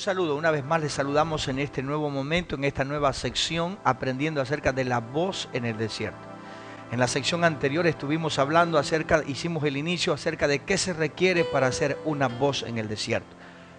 saludo, una vez más les saludamos en este nuevo momento, en esta nueva sección, aprendiendo acerca de la voz en el desierto. En la sección anterior estuvimos hablando hicimos el inicio acerca de qué se requiere para hacer una voz en el desierto.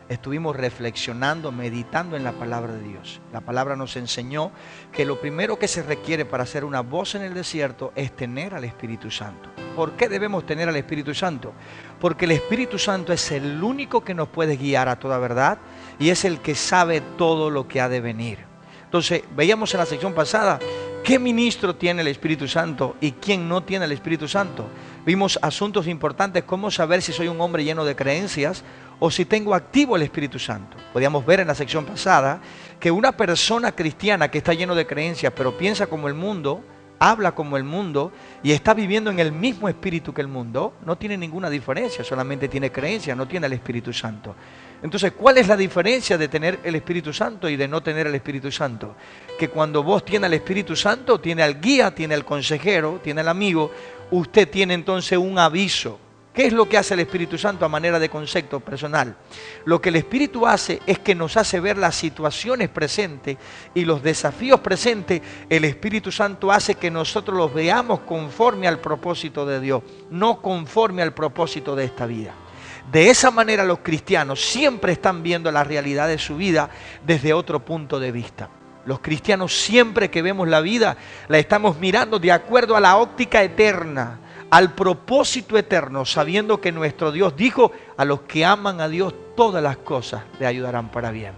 Estuvimos reflexionando, meditando en la palabra de Dios. La palabra nos enseñó que lo primero que se requiere para hacer una voz en el desierto es tener al Espíritu Santo. ¿Por qué debemos tener al Espíritu Santo? Porque el Espíritu Santo es el único que nos puede guiar a toda verdad y es el que sabe todo lo que ha de venir. Entonces, veíamos en la sección pasada qué ministro tiene el Espíritu Santo y quién no tiene el Espíritu Santo. Vimos asuntos importantes, cómo saber si soy un hombre lleno de creencias o si tengo activo el Espíritu Santo. Podíamos ver en la sección pasada que una persona cristiana que está lleno de creencias, pero piensa como el mundo, habla como el mundo y está viviendo en el mismo espíritu que el mundo, no tiene ninguna diferencia, solamente tiene creencia, no tiene el Espíritu Santo. Entonces, ¿cuál es la diferencia de tener el Espíritu Santo y de no tener el Espíritu Santo? Que cuando vos tienes el Espíritu Santo, tiene al guía, tiene al consejero, tiene al amigo, usted tiene entonces un aviso. ¿Qué es lo que hace el Espíritu Santo a manera de concepto personal? Lo que el Espíritu hace es que nos hace ver las situaciones presentes y los desafíos presentes. El Espíritu Santo hace que nosotros los veamos conforme al propósito de Dios, no conforme al propósito de esta vida. De esa manera los cristianos siempre están viendo la realidad de su vida desde otro punto de vista. Los cristianos siempre que vemos la vida la estamos mirando de acuerdo a la óptica eterna, al propósito eterno, sabiendo que nuestro Dios dijo: a los que aman a Dios todas las cosas le ayudarán para bien.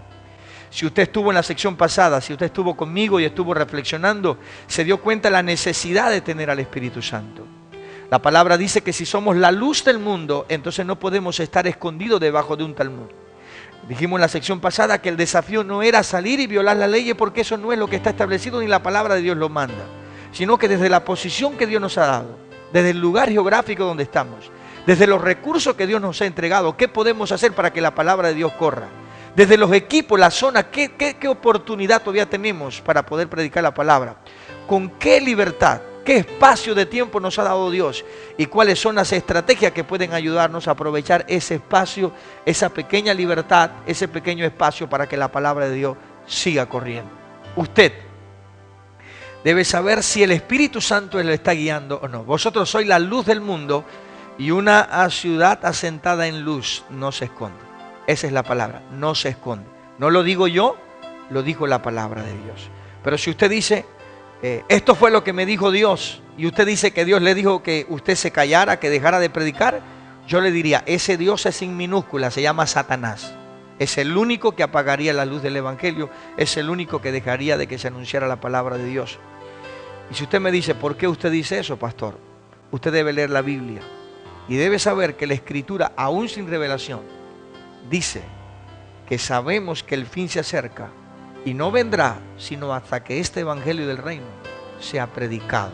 Si usted estuvo en la sección pasada, si usted estuvo conmigo y estuvo reflexionando, se dio cuenta de la necesidad de tener al Espíritu Santo. La palabra dice que si somos la luz del mundo, entonces no podemos estar escondidos debajo de un talmud. Dijimos en la sección pasada que el desafío no era salir y violar las leyes, porque eso no es lo que está establecido ni la palabra de Dios lo manda, sino que desde la posición que Dios nos ha dado, desde el lugar geográfico donde estamos, desde los recursos que Dios nos ha entregado, ¿qué podemos hacer para que la palabra de Dios corra? Desde los equipos, la zona, ¿qué oportunidad todavía tenemos para poder predicar la palabra? ¿Con qué libertad? ¿Qué espacio de tiempo nos ha dado Dios? ¿Y cuáles son las estrategias que pueden ayudarnos a aprovechar ese espacio, esa pequeña libertad, ese pequeño espacio para que la palabra de Dios siga corriendo? Usted debe saber si el Espíritu Santo le está guiando o no. Vosotros sois la luz del mundo y una ciudad asentada en luz no se esconde. Esa es la palabra, no se esconde. No lo digo yo, lo dijo la palabra de Dios. Pero si usted dice, esto fue lo que me dijo Dios, y usted dice que Dios le dijo que usted se callara, que dejara de predicar, yo le diría, ese Dios es sin minúscula, se llama Satanás. Es el único que apagaría la luz del Evangelio, es el único que dejaría de que se anunciara la palabra de Dios. Y si usted me dice, ¿por qué usted dice eso, pastor? Usted debe leer la Biblia y debe saber que la Escritura, aún sin revelación, dice que sabemos que el fin se acerca y no vendrá sino hasta que este Evangelio del Reino sea predicado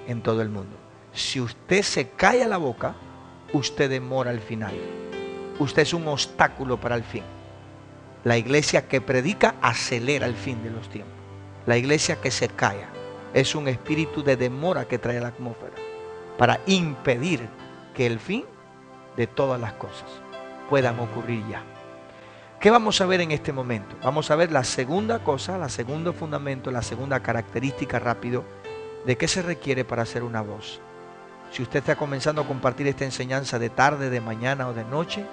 en todo el mundo. Si usted se calla la boca, usted demora el final. Usted es un obstáculo para el fin. La iglesia que predica acelera el fin de los tiempos. La iglesia que se calla es un espíritu de demora que trae a la atmósfera para impedir que el fin de todas las cosas puedan ocurrir ya. ¿Qué vamos a ver en este momento? Vamos a ver la segunda cosa, el segundo fundamento, la segunda característica rápido de qué se requiere para hacer una voz. Si usted está comenzando a compartir esta enseñanza de tarde, de mañana o de noche,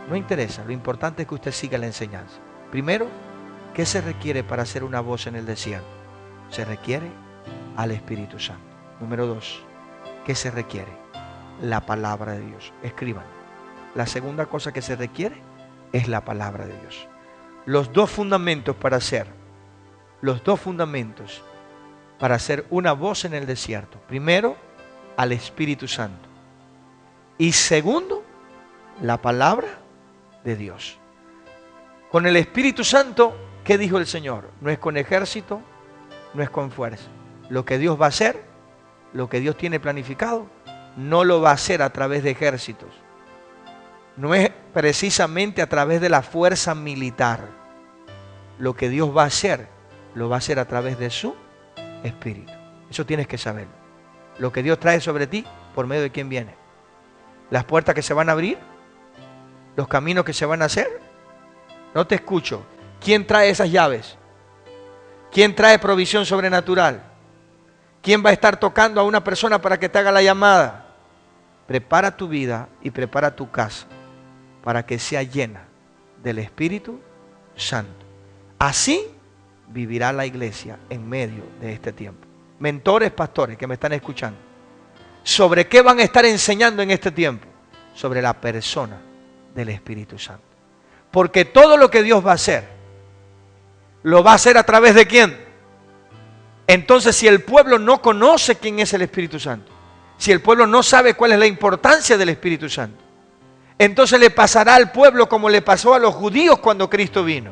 no interesa, lo importante es que usted siga la enseñanza. Primero, ¿qué se requiere para hacer una voz en el desierto? Se requiere al Espíritu Santo. Número 2, ¿qué se requiere? La palabra de Dios. Escriban. La segunda cosa que se requiere es la palabra de Dios. Los dos fundamentos para hacer una voz en el desierto. Primero, al Espíritu Santo. Y segundo, la palabra de Dios. Con el Espíritu Santo, ¿qué dijo el Señor? No es con ejército, no es con fuerza. Lo que Dios va a hacer, lo que Dios tiene planificado, no lo va a hacer a través de ejércitos. No es precisamente a través de la fuerza militar. Lo que Dios va a hacer, lo va a hacer a través de su Espíritu. Eso tienes que saberlo. Lo que Dios trae sobre ti, ¿por medio de quién viene? Las puertas que se van a abrir, los caminos que se van a hacer, No te escucho. ¿Quién trae esas llaves? ¿Quién trae provisión sobrenatural? ¿Quién va a estar tocando a una persona para que te haga la llamada? Prepara tu vida y prepara tu casa para que sea llena del Espíritu Santo. Así vivirá la iglesia en medio de este tiempo. Mentores, pastores que me están escuchando, ¿sobre qué van a estar enseñando en este tiempo? Sobre la persona del Espíritu Santo. Porque todo lo que Dios va a hacer, lo va a hacer a través de ¿quién? Entonces, si el pueblo no conoce quién es el Espíritu Santo, si el pueblo no sabe cuál es la importancia del Espíritu Santo, entonces le pasará al pueblo como le pasó a los judíos cuando Cristo vino.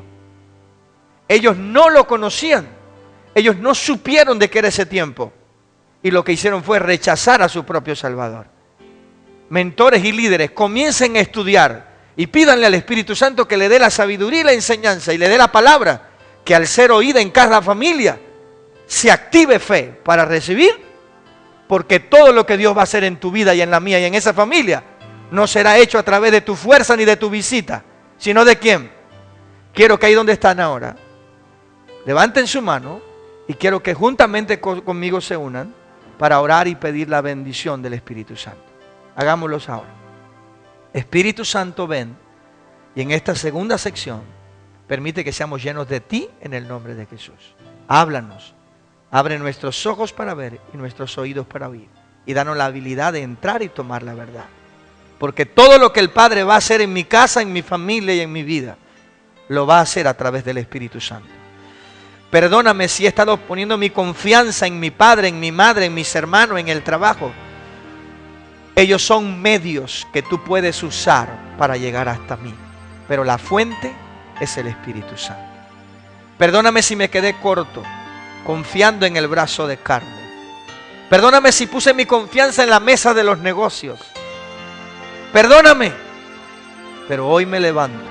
Ellos no lo conocían, ellos no supieron de qué era ese tiempo, y lo que hicieron fue rechazar a su propio Salvador. Mentores y líderes, comiencen a estudiar y pídanle al Espíritu Santo que le dé la sabiduría y la enseñanza y le dé la palabra, que al ser oída en cada familia se active fe para recibir, porque todo lo que Dios va a hacer en tu vida y en la mía y en esa familia no será hecho a través de tu fuerza ni de tu visita, sino de ¿quién? Quiero que ahí donde están ahora, levanten su mano y quiero que juntamente conmigo se unan para orar y pedir la bendición del Espíritu Santo. Hagámoslo ahora. Espíritu Santo, ven y en esta segunda sección permite que seamos llenos de ti en el nombre de Jesús. Háblanos, abre nuestros ojos para ver y nuestros oídos para oír y danos la habilidad de entrar y tomar la verdad. Porque todo lo que el Padre va a hacer en mi casa, en mi familia y en mi vida, lo va a hacer a través del Espíritu Santo. Perdóname si he estado poniendo mi confianza en mi padre, en mi madre, en mis hermanos, en el trabajo. Ellos son medios que tú puedes usar para llegar hasta mí. Pero la fuente es el Espíritu Santo. Perdóname si me quedé corto, confiando en el brazo de carne. Perdóname si puse mi confianza en la mesa de los negocios. Perdóname. Pero hoy me levanto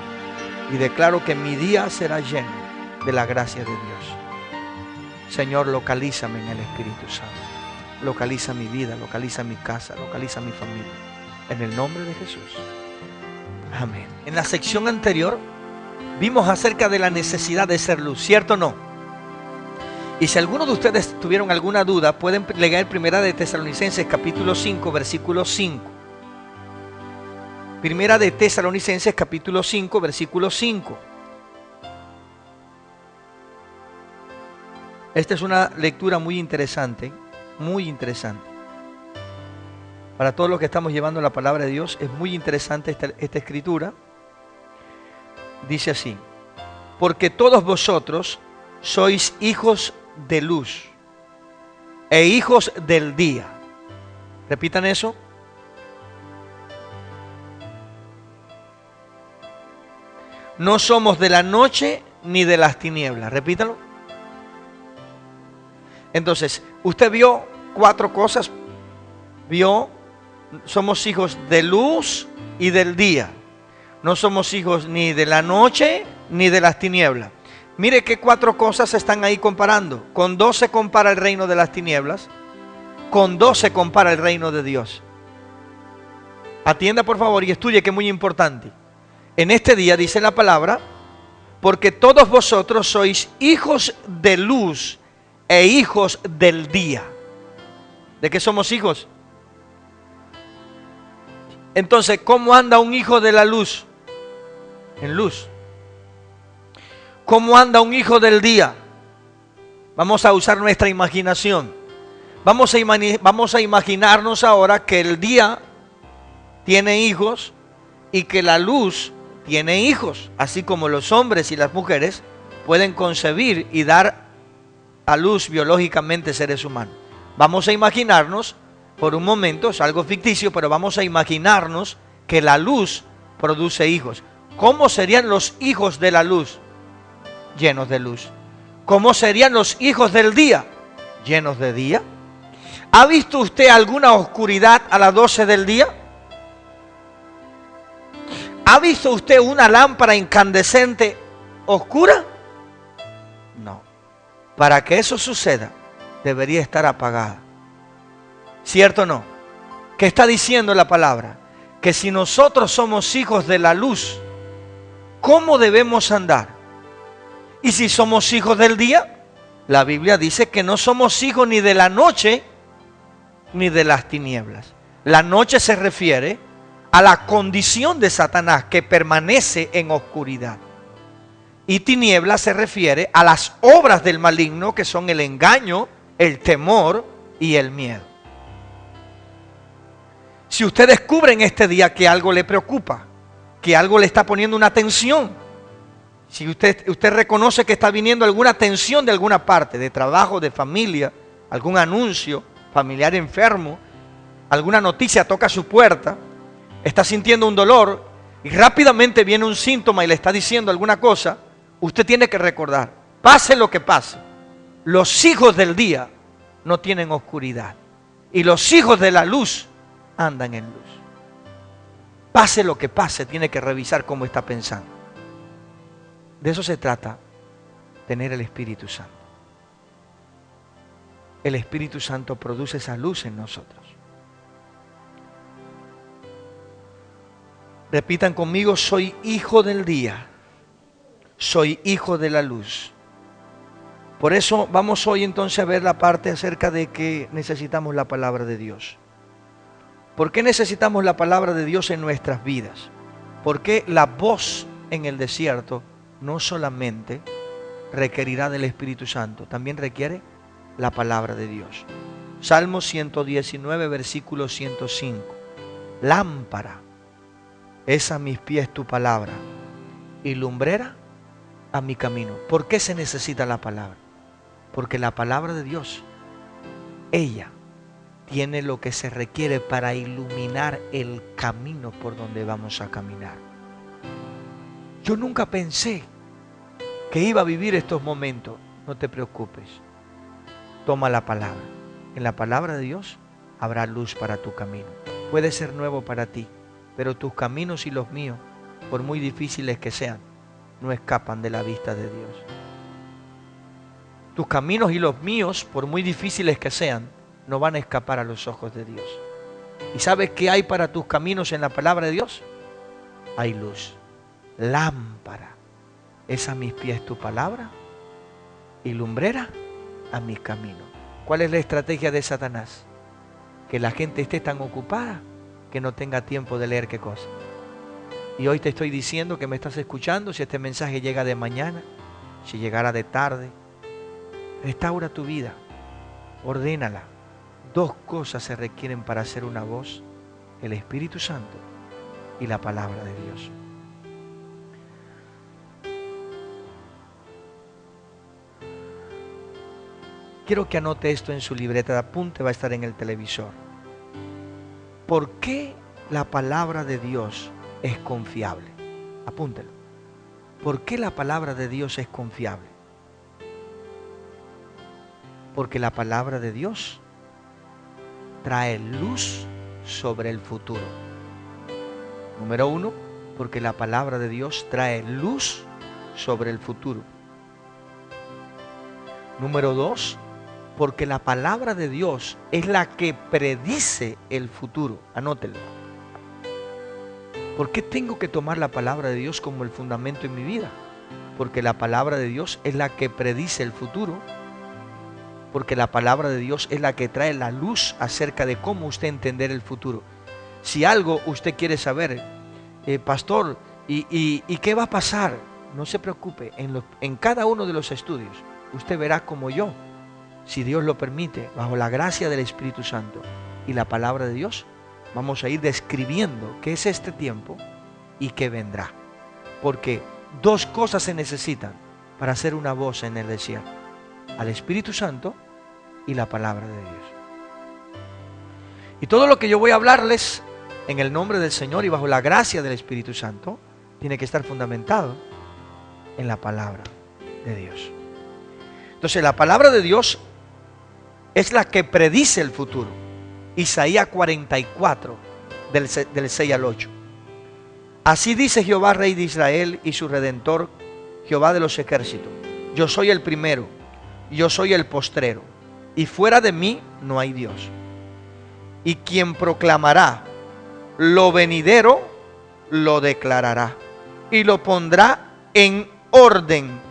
y declaro que mi día será lleno de la gracia de Dios. Señor, localízame en el Espíritu Santo. Localiza mi vida, localiza mi casa, localiza mi familia. En el nombre de Jesús. Amén. En la sección anterior vimos acerca de la necesidad de ser luz, ¿cierto o no? Y si alguno de ustedes tuvieron alguna duda, pueden leer Primera de Tesalonicenses capítulo 5, versículo 5. Primera de Tesalonicenses capítulo 5, versículo 5. Esta es una lectura muy interesante, muy interesante. Para todos los que estamos llevando la palabra de Dios, es muy interesante esta escritura. Dice así: porque todos vosotros sois hijos de luz e hijos del día. Repitan eso. No somos de la noche ni de las tinieblas. Repítalo. Entonces, usted vio 4 cosas. Vio, somos hijos de luz y del día. No somos hijos ni de la noche ni de las tinieblas. Mire qué 4 cosas se están ahí comparando. Con 2 se compara el reino de las tinieblas. Con 2 se compara el reino de Dios. Atienda por favor y estudie, que es muy importante. En este día dice la palabra: porque todos vosotros sois hijos de luz e hijos del día. ¿De qué somos hijos? Entonces, ¿cómo anda un hijo de la luz? En luz. ¿Cómo anda un hijo del día? Vamos a usar nuestra imaginación. Vamos a imaginarnos ahora que el día tiene hijos y que la luz tiene hijos, así como los hombres y las mujeres pueden concebir y dar a luz biológicamente seres humanos. Vamos a imaginarnos por un momento, es algo ficticio, pero vamos a imaginarnos que la luz produce hijos. ¿Cómo serían los hijos de la luz? Llenos de luz. ¿Cómo serían los hijos del día? Llenos de día. ¿Ha visto usted alguna oscuridad a las 12 del día? ¿Ha visto usted una lámpara incandescente oscura? No. Para que eso suceda, debería estar apagada. ¿Cierto o no? ¿Qué está diciendo la palabra? Que si nosotros somos hijos de la luz, cómo debemos andar. Y si somos hijos del día, la Biblia dice que no somos hijos ni de la noche ni de las tinieblas. La noche se refiere a la condición de Satanás, que permanece en oscuridad. Y tinieblas se refiere a las obras del maligno, que son el engaño, el temor y el miedo. Si usted descubre en este día que algo le preocupa, que algo le está poniendo una tensión, si usted reconoce que está viniendo alguna tensión de alguna parte, de trabajo, de familia, algún anuncio, familiar enfermo, alguna noticia toca su puerta, está sintiendo un dolor y rápidamente viene un síntoma y le está diciendo alguna cosa, usted tiene que recordar, pase lo que pase, los hijos del día no tienen oscuridad y los hijos de la luz andan en luz. Pase lo que pase, tiene que revisar cómo está pensando. De eso se trata, tener el Espíritu Santo. El Espíritu Santo produce esa luz en nosotros. Repitan conmigo, soy hijo del día, soy hijo de la luz. Por eso vamos hoy entonces a ver la parte acerca de que necesitamos la palabra de Dios. ¿Por qué necesitamos la palabra de Dios en nuestras vidas? Porque la voz en el desierto no solamente requerirá del Espíritu Santo, también requiere la palabra de Dios. Salmo 119, versículo 105. Lámpara es a mis pies tu palabra y lumbrera a mi camino. ¿Por qué se necesita la palabra? Porque la palabra de Dios, ella tiene lo que se requiere para iluminar el camino por donde vamos a caminar. Yo nunca pensé que iba a vivir estos momentos. No te preocupes. Toma la palabra. En la palabra de Dios habrá luz para tu camino. Puede ser nuevo para ti, pero tus caminos y los míos, por muy difíciles que sean, no escapan de la vista de Dios. Tus caminos y los míos, por muy difíciles que sean, no van a escapar a los ojos de Dios. ¿Y sabes qué hay para tus caminos en la palabra de Dios? Hay luz. Lámpara es a mis pies tu palabra y lumbrera a mis caminos. ¿Cuál es la estrategia de Satanás? Que la gente esté tan ocupada que no tenga tiempo de leer qué cosa. Y hoy te estoy diciendo que me estás escuchando, si este mensaje llega de mañana, si llegara de tarde, restaura tu vida, ordénala. Dos cosas se requieren para hacer una voz: el Espíritu Santo y la palabra de Dios. Quiero que anote esto en su libreta de apunte, va a estar en el televisor. ¿Por qué la palabra de Dios es confiable? Apúntelo. ¿Por qué la palabra de Dios es confiable? Porque la palabra de Dios trae luz sobre el futuro. Número uno, porque la palabra de Dios trae luz sobre el futuro. Número dos, porque la palabra de Dios es la que predice el futuro. Anótelo. ¿Por qué tengo que tomar la palabra de Dios como el fundamento en mi vida? Porque la palabra de Dios es la que predice el futuro. Porque la palabra de Dios es la que trae la luz acerca de cómo usted entender el futuro. Si algo usted quiere saber, pastor, ¿y qué va a pasar? No se preocupe, en cada uno de los estudios usted verá como yo, si Dios lo permite, bajo la gracia del Espíritu Santo y la palabra de Dios, vamos a ir describiendo qué es este tiempo y qué vendrá. Porque dos cosas se necesitan para hacer una voz en el desierto: al Espíritu Santo y la palabra de Dios. Y todo lo que yo voy a hablarles en el nombre del Señor y bajo la gracia del Espíritu Santo tiene que estar fundamentado en la palabra de Dios. Entonces la palabra de Dios es la que predice el futuro. Isaías 44 del 6 al 8. Así dice Jehová, Rey de Israel y su Redentor, Jehová de los ejércitos: yo soy el primero, yo soy el postrero, y fuera de mí no hay Dios. Y quien proclamará lo venidero, lo declarará. y lo pondrá en orden.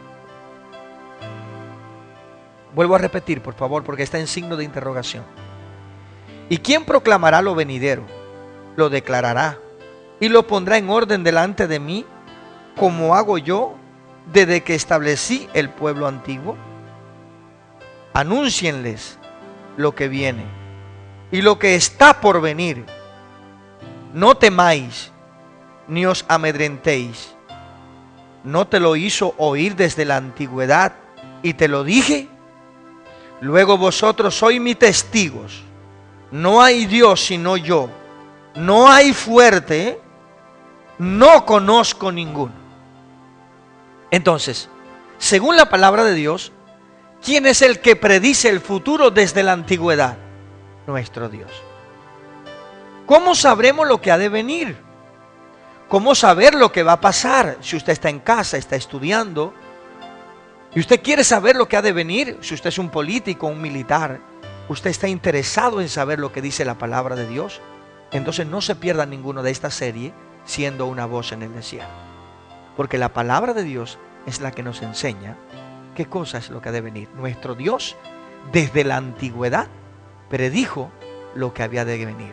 Vuelvo a repetir, por favor, porque está en signo de interrogación. ¿Y quién proclamará lo venidero? Lo declarará y lo pondrá en orden delante de mí, como hago yo desde que establecí el pueblo antiguo. Anúncienles lo que viene y lo que está por venir. No temáis, ni os amedrentéis. ¿No te lo hizo oír desde la antigüedad y te lo dije? Luego vosotros sois mis testigos. No hay Dios sino yo. No hay fuerte. No conozco ninguno. Entonces, según la palabra de Dios, ¿quién es el que predice el futuro desde la antigüedad? Nuestro Dios. ¿Cómo sabremos lo que ha de venir? ¿Cómo saber lo que va a pasar? Si usted está en casa, está estudiando, y usted quiere saber lo que ha de venir, si usted es un político, un militar, usted está interesado en saber lo que dice la palabra de Dios, entonces no se pierda ninguno de esta serie siendo una voz en el desierto. Porque la palabra de Dios es la que nos enseña qué cosa es lo que ha de venir. Nuestro Dios, desde la antigüedad, predijo lo que había de venir.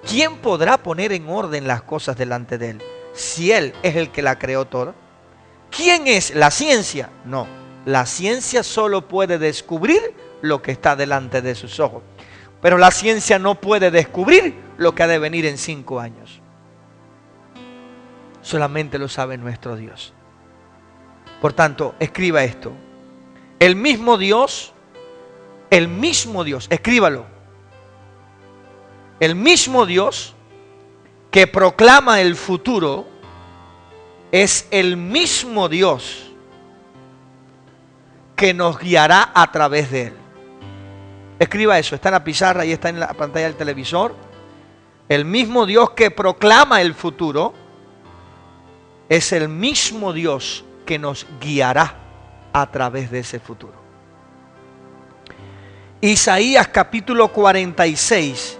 ¿Quién podrá poner en orden las cosas delante de Él si Él es el que la creó toda? ¿Quién es la ciencia? No, la ciencia solo puede descubrir lo que está delante de sus ojos. Pero la ciencia no puede descubrir lo que ha de venir en 5 años. Solamente lo sabe nuestro Dios. Por tanto, escriba esto. El mismo Dios, escríbalo. El mismo Dios que proclama el futuro es el mismo Dios que nos guiará a través de Él. Escriba eso, está en la pizarra y está en la pantalla del televisor. El mismo Dios que proclama el futuro es el mismo Dios que nos guiará a través de ese futuro. Isaías capítulo 46,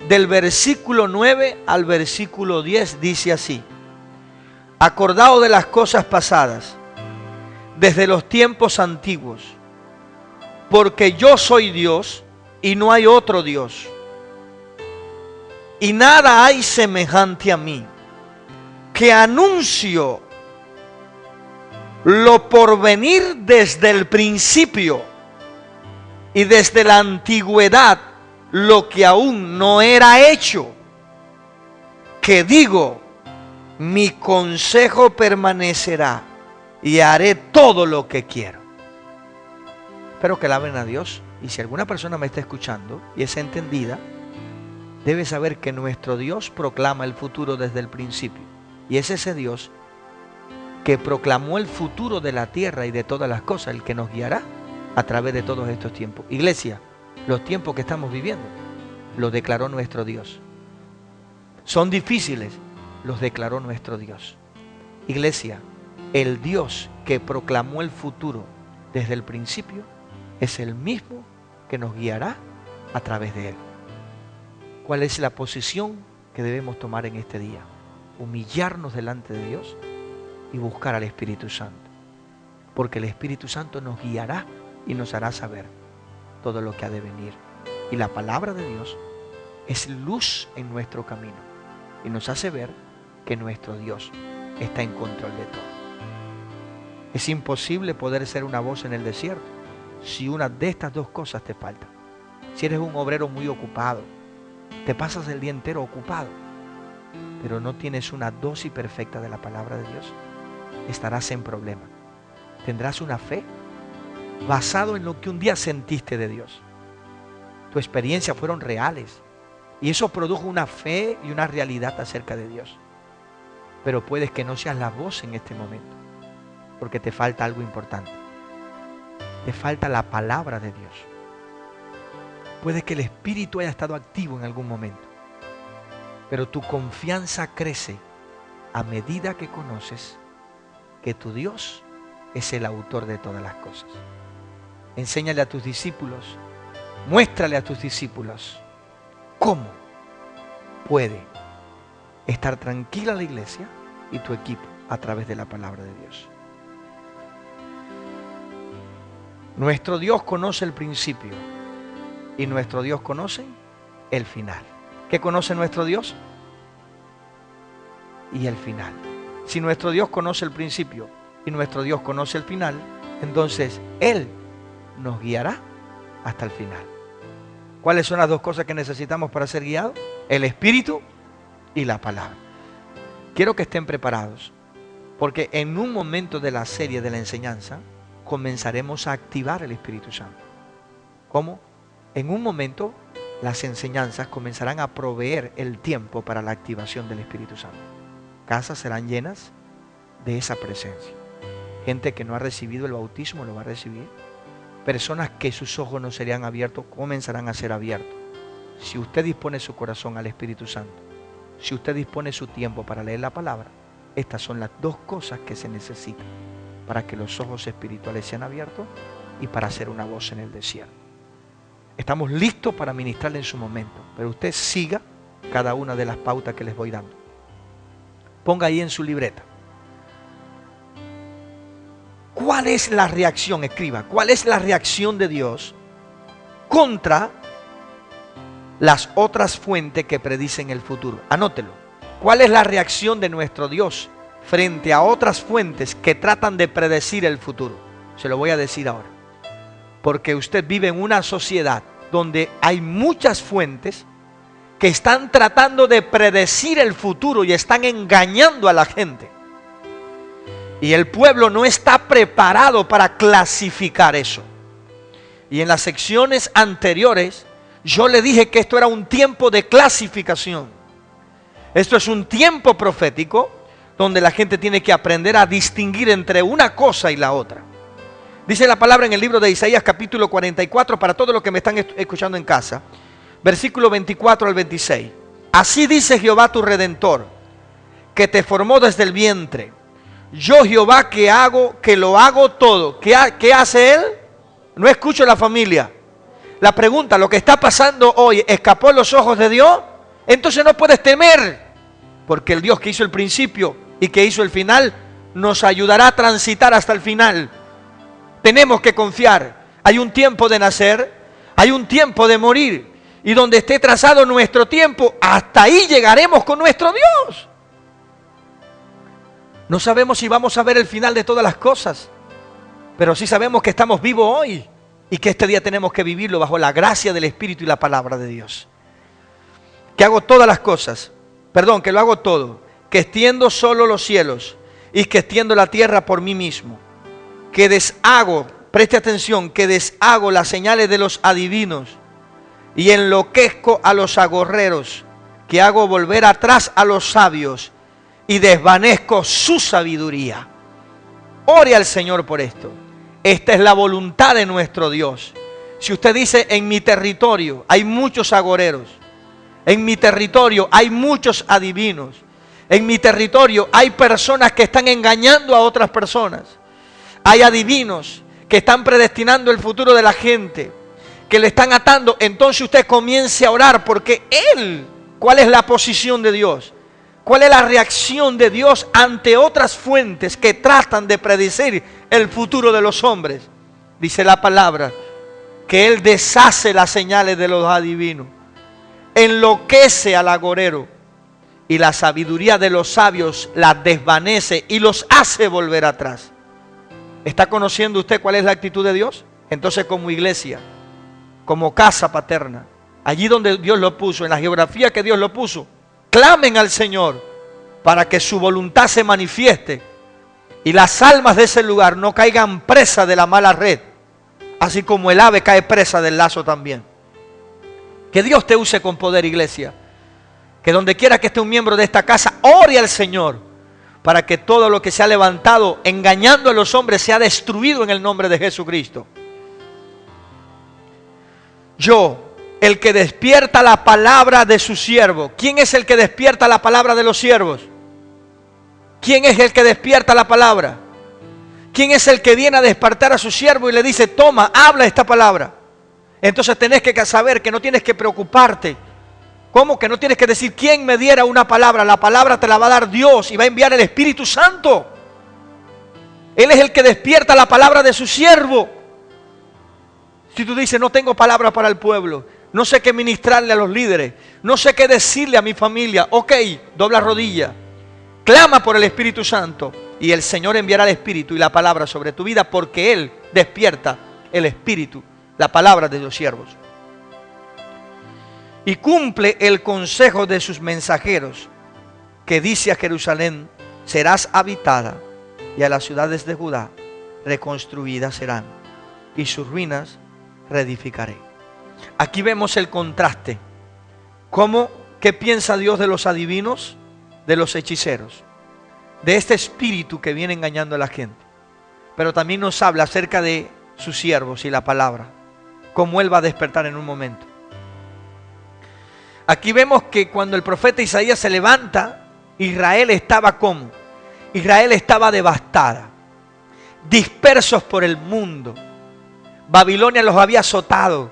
del versículo 9 al versículo 10, dice así: acordaos de las cosas pasadas, desde los tiempos antiguos, porque yo soy Dios y no hay otro Dios, y nada hay semejante a mí, que anuncio lo por venir desde el principio y desde la antigüedad, lo que aún no era hecho, que digo, mi consejo permanecerá y haré todo lo que quiero. Espero que alaben a Dios. Y si alguna persona me está escuchando y es entendida, debe saber que nuestro Dios proclama el futuro desde el principio. Y es ese Dios que proclamó el futuro de la tierra y de todas las cosas, el que nos guiará a través de todos estos tiempos. Iglesia, los tiempos que estamos viviendo los declaró nuestro Dios. Son difíciles, los declaró nuestro Dios. Iglesia, el Dios que proclamó el futuro desde el principio es el mismo que nos guiará a través de Él. ¿Cuál es la posición que debemos tomar en este día? Humillarnos delante de Dios y buscar al Espíritu Santo. Porque el Espíritu Santo nos guiará y nos hará saber todo lo que ha de venir. Y la palabra de Dios es luz en nuestro camino y nos hace ver que nuestro Dios está en control de todo. Es imposible poder ser una voz en el desierto si una de estas dos cosas te falta. Si eres un obrero muy ocupado, te pasas el día entero ocupado, pero no tienes una dosis perfecta de la palabra de Dios, estarás en problema. Tendrás una fe basado en lo que un día sentiste de Dios. Tu experiencia fueron reales y eso produjo una fe y una realidad acerca de Dios. Pero puedes que no seas la voz en este momento, porque te falta algo importante. Te falta la palabra de Dios. Puede que el Espíritu haya estado activo en algún momento, pero tu confianza crece a medida que conoces que tu Dios es el autor de todas las cosas. Enséñale a tus discípulos, muéstrale a tus discípulos cómo puede estar tranquila la iglesia y tu equipo a través de la palabra de Dios. Nuestro Dios conoce el principio y nuestro Dios conoce el final. ¿Qué conoce nuestro Dios? Y el final. Si nuestro Dios conoce el principio y nuestro Dios conoce el final, entonces Él nos guiará hasta el final. ¿Cuáles son las dos cosas que necesitamos para ser guiados? El Espíritu y la palabra. Quiero que estén preparados, porque en un momento de la serie de la enseñanza comenzaremos a activar el Espíritu Santo. ¿Cómo? En un momento las enseñanzas comenzarán a proveer el tiempo para la activación del Espíritu Santo. Casas serán llenas de esa presencia. Gente que no ha recibido el bautismo lo va a recibir. Personas que sus ojos no serían abiertos comenzarán a ser abiertos. Si usted dispone su corazón al Espíritu Santo, si usted dispone su tiempo para leer la palabra, estas son las dos cosas que se necesitan para que los ojos espirituales sean abiertos y para hacer una voz en el desierto. Estamos listos para ministrarle en su momento, pero usted siga cada una de las pautas que les voy dando. Ponga ahí en su libreta. ¿Cuál es la reacción? Escriba. ¿Cuál es la reacción de Dios contra las otras fuentes que predicen el futuro? Anótelo. ¿Cuál es la reacción de nuestro Dios frente a otras fuentes que tratan de predecir el futuro? Se lo voy a decir ahora. Porque usted vive en una sociedad donde hay muchas fuentes que están tratando de predecir el futuro y están engañando a la gente. Y el pueblo no está preparado para clasificar eso. Y en las secciones anteriores yo le dije que esto era un tiempo de clasificación. Esto es un tiempo profético donde la gente tiene que aprender a distinguir entre una cosa y la otra. Dice la palabra en el libro de Isaías capítulo 44, para todos los que me están escuchando en casa, versículo 24 al 26. Así dice Jehová tu Redentor, que te formó desde el vientre. Yo Jehová que lo hago todo. ¿Qué hace Él? No escucho a la familia. La pregunta, lo que está pasando hoy, ¿escapó a los ojos de Dios? Entonces no puedes temer, porque el Dios que hizo el principio y que hizo el final, nos ayudará a transitar hasta el final. Tenemos que confiar. Hay un tiempo de nacer, hay un tiempo de morir, y donde esté trazado nuestro tiempo, hasta ahí llegaremos con nuestro Dios. No sabemos si vamos a ver el final de todas las cosas, pero sí sabemos que estamos vivos hoy y que este día tenemos que vivirlo bajo la gracia del Espíritu y la palabra de Dios. Que hago todas las cosas, que lo hago todo, que extiendo solo los cielos y que extiendo la tierra por mí mismo, que deshago, preste atención, que deshago las señales de los adivinos y enloquezco a los agorreros, que hago volver atrás a los sabios y desvanezco su sabiduría. Ore al Señor por esto. Esta es la voluntad de nuestro Dios. Si usted dice, en mi territorio hay muchos agoreros, en mi territorio hay muchos adivinos, en mi territorio hay personas que están engañando a otras personas, hay adivinos que están predestinando el futuro de la gente, que le están atando, entonces usted comience a orar, porque Él, ¿cuál es la posición de Dios? ¿Cuál es la reacción de Dios ante otras fuentes que tratan de predecir el futuro de los hombres? Dice la palabra que Él deshace las señales de los adivinos, enloquece al agorero y la sabiduría de los sabios las desvanece y los hace volver atrás. ¿Está conociendo usted cuál es la actitud de Dios? Entonces, como iglesia, como casa paterna, allí donde Dios lo puso, en la geografía que Dios lo puso, clamen al Señor para que su voluntad se manifieste y las almas de ese lugar no caigan presa de la mala red, así como el ave cae presa del lazo también. Que Dios te use con poder, iglesia. Que donde quiera que esté un miembro de esta casa, ore al Señor para que todo lo que se ha levantado engañando a los hombres sea destruido en el nombre de Jesucristo. Yo, el que despierta la palabra de su siervo. ¿Quién es el que despierta la palabra de los siervos? ¿Quién es el que despierta la palabra? ¿Quién es el que viene a despertar a su siervo y le dice, toma, habla esta palabra? Entonces tenés que saber que no tienes que preocuparte ¿Cómo que no tienes que decir quién me diera una palabra? La palabra te la va a dar Dios y va a enviar el Espíritu Santo. Él es el que despierta la palabra de su siervo. Si tú dices, no tengo palabra para el pueblo, no sé qué ministrarle a los líderes, no sé qué decirle a mi familia, ok, dobla rodilla, clama por el Espíritu Santo y el Señor enviará el Espíritu y la palabra sobre tu vida, porque Él despierta el Espíritu, la palabra de los siervos. Y cumple el consejo de sus mensajeros, que dice a Jerusalén, serás habitada, y a las ciudades de Judá reconstruidas serán, y sus ruinas reedificaré. Aquí vemos el contraste. ¿Qué piensa Dios de los adivinos, de los hechiceros, de este espíritu que viene engañando a la gente? Pero también nos habla acerca de sus siervos y la palabra, cómo Él va a despertar en un momento. Aquí vemos que cuando el profeta Isaías se levanta, Israel estaba como Israel estaba devastada, dispersos por el mundo. Babilonia los había azotado.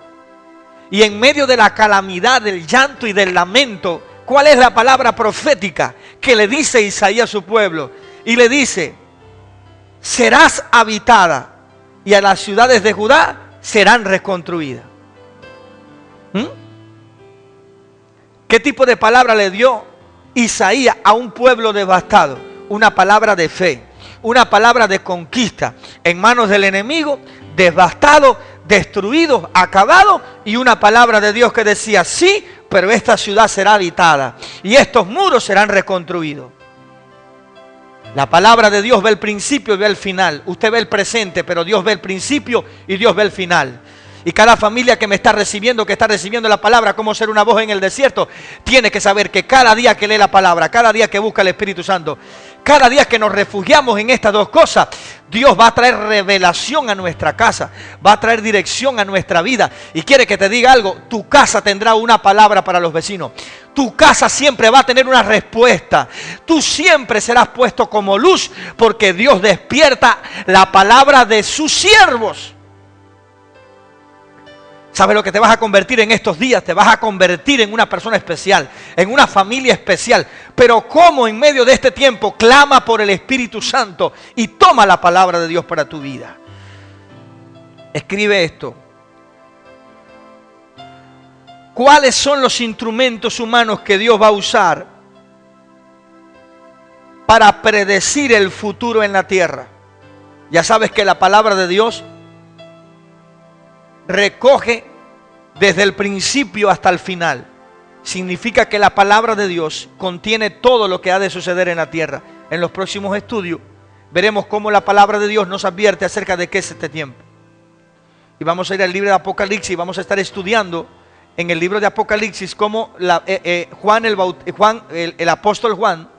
Y en medio de la calamidad, del llanto y del lamento, ¿cuál es la palabra profética que le dice Isaías a su pueblo? Y le dice, serás habitada y a las ciudades de Judá serán reconstruidas. ¿Qué tipo de palabra le dio Isaías a un pueblo devastado? Una palabra de fe, una palabra de conquista en manos del enemigo, devastado, destruido, acabado, y una palabra de Dios que decía, sí, pero esta ciudad será habitada y estos muros serán reconstruidos. La palabra de Dios ve el principio y ve el final. Usted ve el presente, pero Dios ve el principio y Dios ve el final. Y cada familia que me está recibiendo, que está recibiendo la palabra, cómo ser una voz en el desierto, tiene que saber que cada día que lee la palabra, cada día que busca el Espíritu Santo, cada día que nos refugiamos en estas dos cosas, Dios va a traer revelación a nuestra casa, va a traer dirección a nuestra vida. Y quiere que te diga algo, tu casa tendrá una palabra para los vecinos. Tu casa siempre va a tener una respuesta. Tú siempre serás puesto como luz, porque Dios despierta la palabra de sus siervos. ¿Sabes lo que te vas a convertir en estos días? Te vas a convertir en una persona especial, en una familia especial. Pero ¿cómo en medio de este tiempo clama por el Espíritu Santo y toma la palabra de Dios para tu vida? Escribe esto. ¿Cuáles son los instrumentos humanos que Dios va a usar para predecir el futuro en la tierra? Ya sabes que la palabra de Dios recoge desde el principio hasta el final. Significa que la palabra de Dios contiene todo lo que ha de suceder en la tierra. En los próximos estudios veremos cómo la palabra de Dios nos advierte acerca de qué es este tiempo. Y vamos a ir al libro de Apocalipsis y vamos a estar estudiando en el libro de Apocalipsis cómo el apóstol Juan,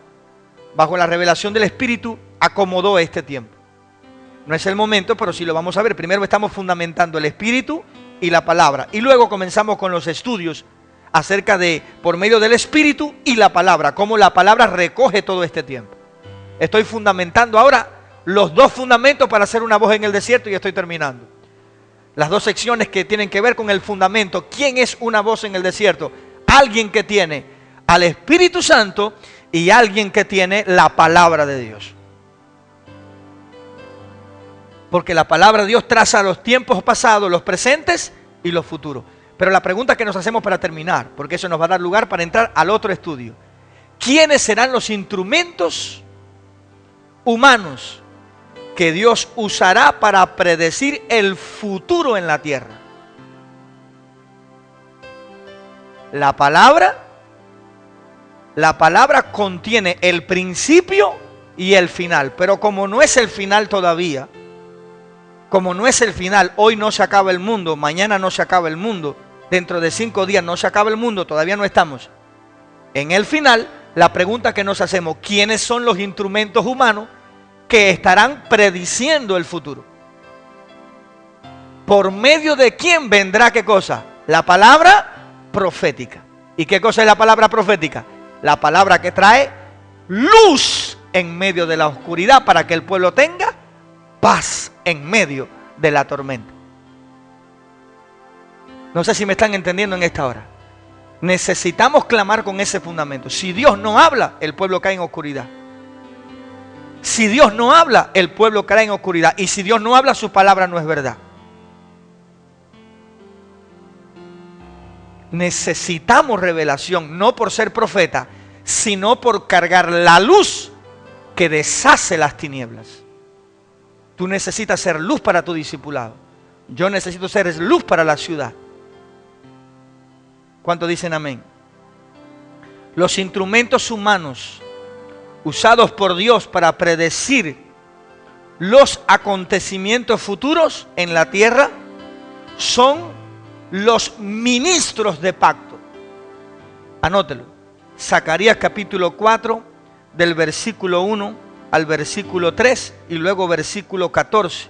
bajo la revelación del Espíritu, acomodó este tiempo. No es el momento, pero sí lo vamos a ver. Primero estamos fundamentando el Espíritu y la palabra. Y luego comenzamos con los estudios acerca de, por medio del Espíritu y la palabra, cómo la palabra recoge todo este tiempo. Estoy fundamentando ahora los dos fundamentos para hacer una voz en el desierto y estoy terminando. Las dos secciones que tienen que ver con el fundamento. ¿Quién es una voz en el desierto? Alguien que tiene al Espíritu Santo y alguien que tiene la palabra de Dios. Porque la palabra de Dios traza los tiempos pasados, los presentes y los futuros. Pero la pregunta que nos hacemos para terminar, porque eso nos va a dar lugar para entrar al otro estudio. ¿Quiénes serán los instrumentos humanos que Dios usará para predecir el futuro en la tierra? La palabra contiene el principio y el final, pero como no es el final todavía, como no es el final, hoy no se acaba el mundo, mañana no se acaba el mundo, dentro de 5 días no se acaba el mundo, todavía no estamos en el final. La pregunta que nos hacemos, ¿quiénes son los instrumentos humanos que estarán prediciendo el futuro? ¿Por medio de quién vendrá qué cosa? La palabra profética. ¿Y qué cosa es la palabra profética? La palabra que trae luz en medio de la oscuridad para que el pueblo tenga paz en medio de la tormenta. No sé si me están entendiendo en esta hora. Necesitamos clamar con ese fundamento. Si Dios no habla, el pueblo cae en oscuridad. Si Dios no habla, el pueblo cae en oscuridad. Y si Dios no habla, su palabra no es verdad. Necesitamos revelación, no por ser profeta, sino por cargar la luz que deshace las tinieblas. Tú necesitas ser luz para tu discipulado. Yo necesito ser luz para la ciudad. ¿Cuántos dicen amén? Los instrumentos humanos usados por Dios para predecir los acontecimientos futuros en la tierra son los ministros de pacto. Anótelo. Zacarías capítulo 4, del versículo 1 al versículo 3 y luego versículo 14.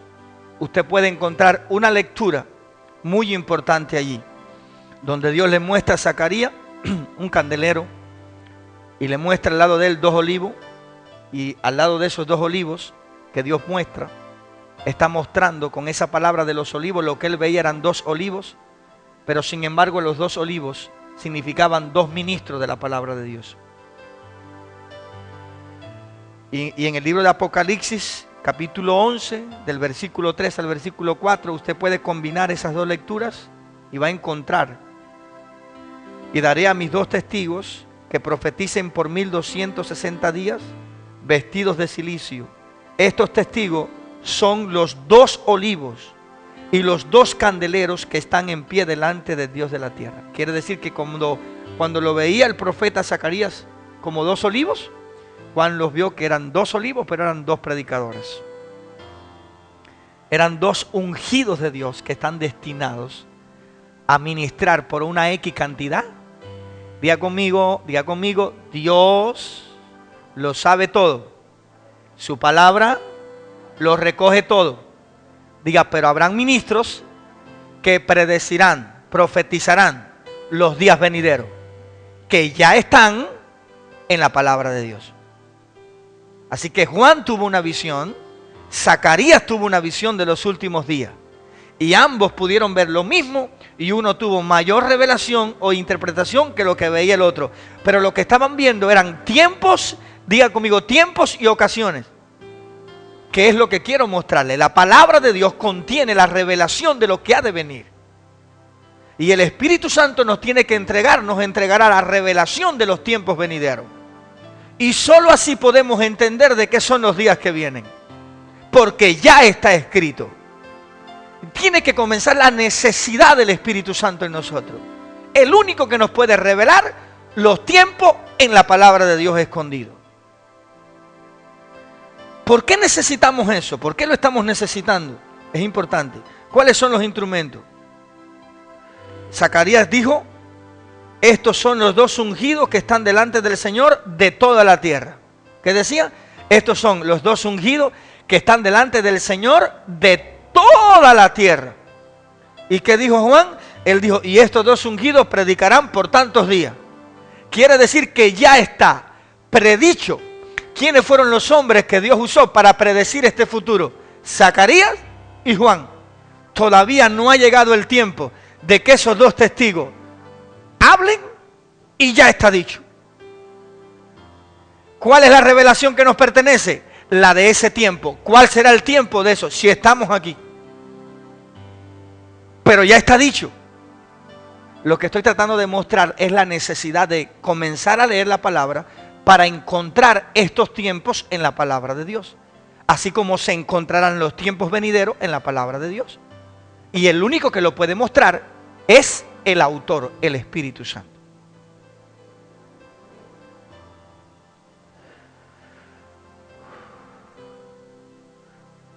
Usted puede encontrar una lectura muy importante allí, donde Dios le muestra a Zacarías un candelero y le muestra al lado de él 2 olivos, y al lado de esos 2 olivos que Dios muestra, está mostrando con esa palabra de los olivos, lo que él veía eran 2 olivos, pero sin embargo los 2 olivos significaban 2 ministros de la palabra de Dios. Y en el libro de Apocalipsis, capítulo 11, del versículo 3 al versículo 4, usted puede combinar esas 2 lecturas y va a encontrar: y daré a mis 2 testigos que profeticen por 1260 días, vestidos de cilicio. Estos testigos son los 2 olivos y los 2 candeleros que están en pie delante de Dios de la tierra. Quiere decir que cuando lo veía el profeta Zacarías como 2 olivos, Juan los vio que eran 2 olivos, pero eran 2 predicadores. Eran 2 ungidos de Dios que están destinados a ministrar por una X cantidad. Diga conmigo, Dios lo sabe todo. Su palabra lo recoge todo. Diga, pero habrán ministros que predecirán, profetizarán los días venideros, que ya están en la palabra de Dios. Así que Juan tuvo una visión, Zacarías tuvo una visión de los últimos días. Y ambos pudieron ver lo mismo, y uno tuvo mayor revelación o interpretación que lo que veía el otro. Pero lo que estaban viendo eran tiempos, diga conmigo, tiempos y ocasiones. ¿Qué es lo que quiero mostrarle? La palabra de Dios contiene la revelación de lo que ha de venir. Y el Espíritu Santo nos entregará la revelación de los tiempos venideros. Y solo así podemos entender de qué son los días que vienen. Porque ya está escrito. Tiene que comenzar la necesidad del Espíritu Santo en nosotros. El único que nos puede revelar los tiempos en la palabra de Dios escondido. ¿Por qué necesitamos eso? ¿Por qué lo estamos necesitando? Es importante. ¿Cuáles son los instrumentos? Zacarías dijo: estos son los 2 ungidos que están delante del Señor de toda la tierra. ¿Qué decía? Estos son los 2 ungidos que están delante del Señor de toda la tierra. ¿Y qué dijo Juan? Él dijo: y estos 2 ungidos predicarán por tantos días. Quiere decir que ya está predicho. ¿Quiénes fueron los hombres que Dios usó para predecir este futuro? Zacarías y Juan. Todavía no ha llegado el tiempo de que esos 2 testigos hablen y ya está dicho. ¿Cuál es la revelación que nos pertenece? La de ese tiempo. ¿Cuál será el tiempo de eso? Si estamos aquí. Pero ya está dicho. Lo que estoy tratando de mostrar es la necesidad de comenzar a leer la palabra para encontrar estos tiempos en la palabra de Dios. Así como se encontrarán los tiempos venideros en la palabra de Dios. Y el único que lo puede mostrar es el autor, el Espíritu Santo.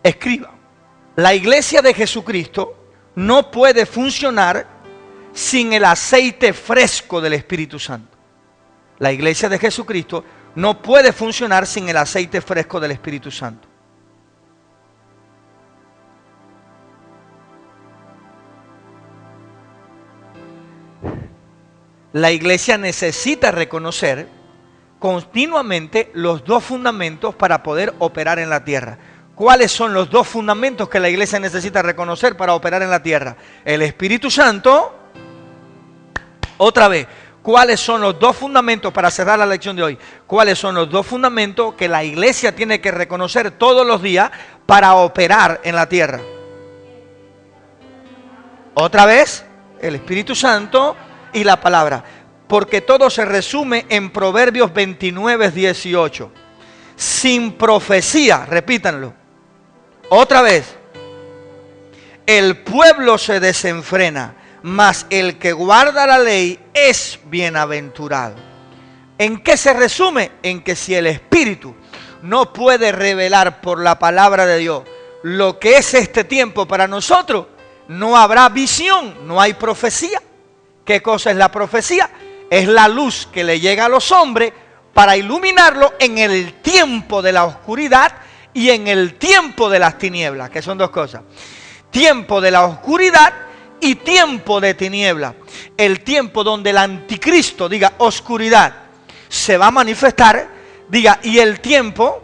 Escriba: la iglesia de Jesucristo no puede funcionar sin el aceite fresco del Espíritu Santo. La iglesia de Jesucristo no puede funcionar sin el aceite fresco del Espíritu Santo. La iglesia necesita reconocer continuamente los 2 fundamentos para poder operar en la tierra. ¿Cuáles son los 2 fundamentos que la iglesia necesita reconocer para operar en la tierra? El Espíritu Santo, otra vez, ¿Cuáles son los dos fundamentos, para cerrar la lección de hoy? ¿Cuáles son los dos fundamentos que la iglesia tiene que reconocer todos los días para operar en la tierra? Otra vez, el Espíritu Santo y la palabra. Porque todo se resume en Proverbios 29, 18. Sin profecía, repítanlo. Otra vez, el pueblo se desenfrena, mas el que guarda la ley es bienaventurado. ¿En qué se resume? En que si el Espíritu no puede revelar por la palabra de Dios lo que es este tiempo para nosotros, no habrá visión, no hay profecía. ¿Qué cosa es la profecía? Es la luz que le llega a los hombres para iluminarlo en el tiempo de la oscuridad y en el tiempo de las tinieblas, que son dos cosas. Tiempo de la oscuridad y tiempo de tiniebla. El tiempo donde el anticristo, diga oscuridad, se va a manifestar, diga, y el tiempo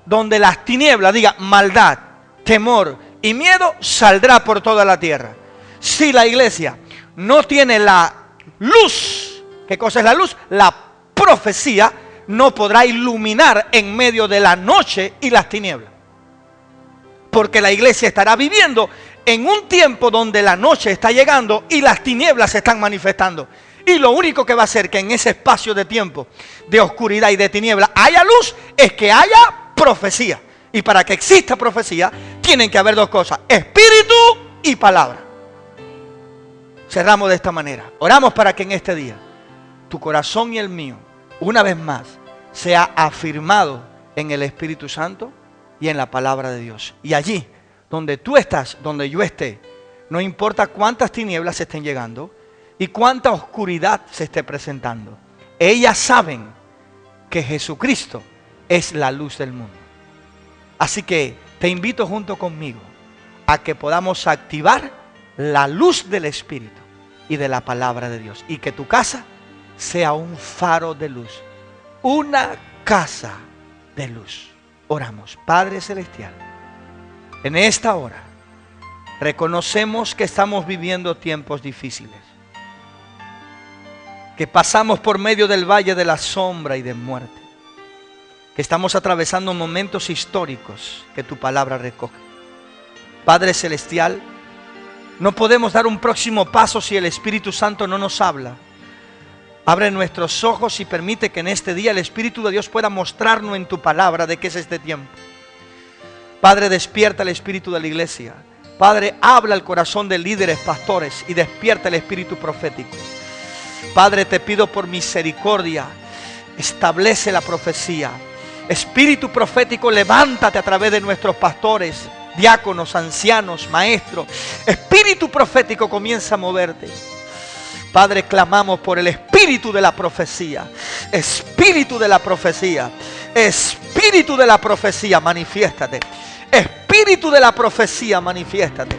donde las tinieblas, diga maldad, temor y miedo, saldrá por toda la tierra. Si la iglesia no tiene la luz, ¿qué cosa es la luz? La profecía, no podrá iluminar en medio de la noche y las tinieblas. Porque la iglesia estará viviendo en un tiempo donde la noche está llegando y las tinieblas se están manifestando. Y lo único que va a hacer que en ese espacio de tiempo de oscuridad y de tiniebla haya luz es que haya profecía. Y para que exista profecía tienen que haber dos cosas: espíritu y palabra. Cerramos de esta manera. Oramos para que en este día tu corazón y el mío, una vez más, sea afirmado en el Espíritu Santo y en la palabra de Dios. Y allí donde tú estás, donde yo esté, no importa cuántas tinieblas se estén llegando y cuánta oscuridad se esté presentando, ellas saben que Jesucristo es la luz del mundo. Así que te invito junto conmigo a que podamos activar la luz del Espíritu y de la palabra de Dios, y que tu casa sea un faro de luz, una casa de luz. Oramos. Padre Celestial, en esta hora reconocemos que estamos viviendo tiempos difíciles, que pasamos por medio del valle de la sombra y de muerte, que estamos atravesando momentos históricos que tu palabra recoge. Padre Celestial, no podemos dar un próximo paso si el Espíritu Santo no nos habla. Abre nuestros ojos y permite que en este día el Espíritu de Dios pueda mostrarnos en tu palabra de qué es este tiempo. Padre, despierta el espíritu de la iglesia. Padre, habla el corazón de líderes, pastores, y despierta el espíritu profético. Padre, te pido por misericordia, establece la profecía. Espíritu profético, levántate a través de nuestros pastores, diáconos, ancianos, maestros. Espíritu profético, comienza a moverte. Padre, clamamos por el espíritu de la profecía. Espíritu de la profecía. Espíritu de la profecía, manifiéstate. Espíritu de la profecía, manifiéstate.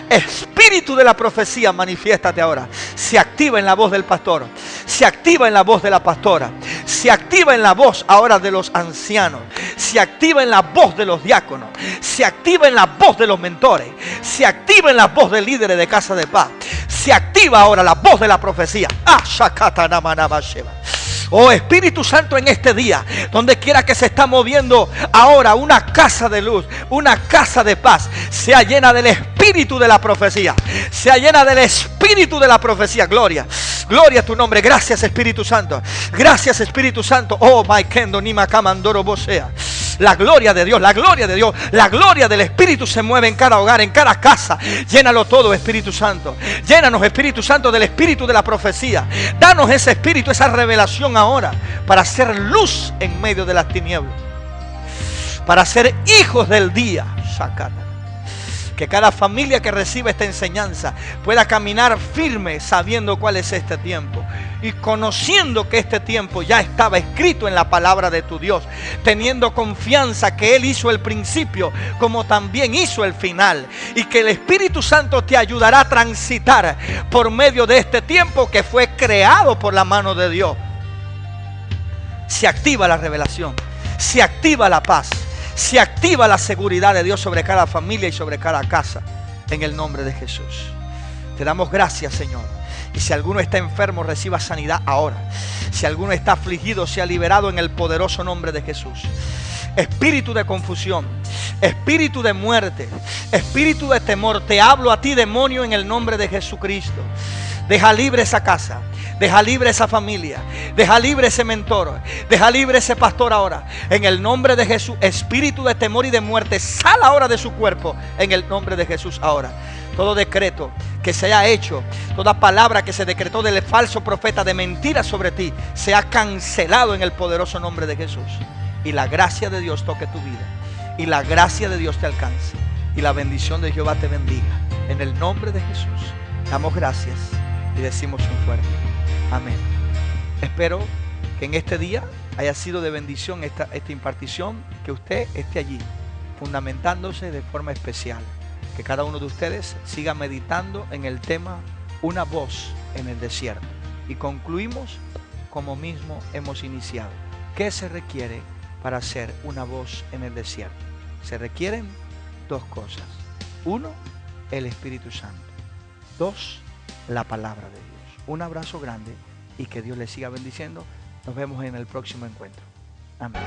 Espíritu de la profecía, manifiéstate ahora. Se activa en la voz del pastor. Se activa en la voz de la pastora. Se activa en la voz ahora de los ancianos. Se activa en la voz de los diáconos. Se activa en la voz de los mentores. Se activa en la voz de líderes de Casa de Paz. Se activa ahora la voz de la profecía. Oh Espíritu Santo, en este día, donde quiera que se está moviendo ahora una casa de luz, una casa de paz, sea llena del espíritu de la profecía, sea llena del espíritu de la profecía. Gloria, gloria a tu nombre. Gracias Espíritu Santo, gracias Espíritu Santo. Oh my kendo ni macamandoro bosea. La gloria de Dios, la gloria de Dios, la gloria del Espíritu se mueve en cada hogar, en cada casa. Llénalo todo, Espíritu Santo. Llénanos, Espíritu Santo, del espíritu de la profecía. Danos ese espíritu, esa revelación ahora, para hacer luz en medio de las tinieblas, para ser hijos del día. Que cada familia que reciba esta enseñanza pueda caminar firme, sabiendo cuál es este tiempo y conociendo que este tiempo ya estaba escrito en la palabra de tu Dios, teniendo confianza que Él hizo el principio como también hizo el final, y que el Espíritu Santo te ayudará a transitar por medio de este tiempo que fue creado por la mano de Dios. Se activa la revelación, se activa la paz, se activa la seguridad de Dios sobre cada familia y sobre cada casa, en el nombre de Jesús. Te damos gracias, Señor, Y si alguno está enfermo, reciba sanidad ahora. Si alguno está afligido, sea liberado en el poderoso nombre de Jesús. Espíritu de confusión, espíritu de muerte, espíritu de temor, te hablo a ti, demonio, en el nombre de Jesucristo. Deja libre esa casa, deja libre esa familia, deja libre ese mentor, deja libre ese pastor ahora. En el nombre de Jesús, espíritu de temor y de muerte, sal ahora de su cuerpo, en el nombre de Jesús ahora. Todo decreto que se haya hecho, toda palabra que se decretó del falso profeta de mentira sobre ti, se ha cancelado en el poderoso nombre de Jesús. Y la gracia de Dios toque tu vida, y la gracia de Dios te alcance, y la bendición de Jehová te bendiga. En el nombre de Jesús damos gracias y decimos un fuerte amén. Espero que en este día haya sido de bendición esta impartición, que usted esté allí fundamentándose de forma especial, que cada uno de ustedes siga meditando en el tema una voz en el desierto. Y concluimos como mismo hemos iniciado. ¿Qué se requiere para ser una voz en el desierto? Se requieren dos cosas. Uno, el Espíritu Santo. Dos, la palabra de Dios. Un abrazo grande y que Dios les siga bendiciendo. Nos vemos en el próximo encuentro. Amén.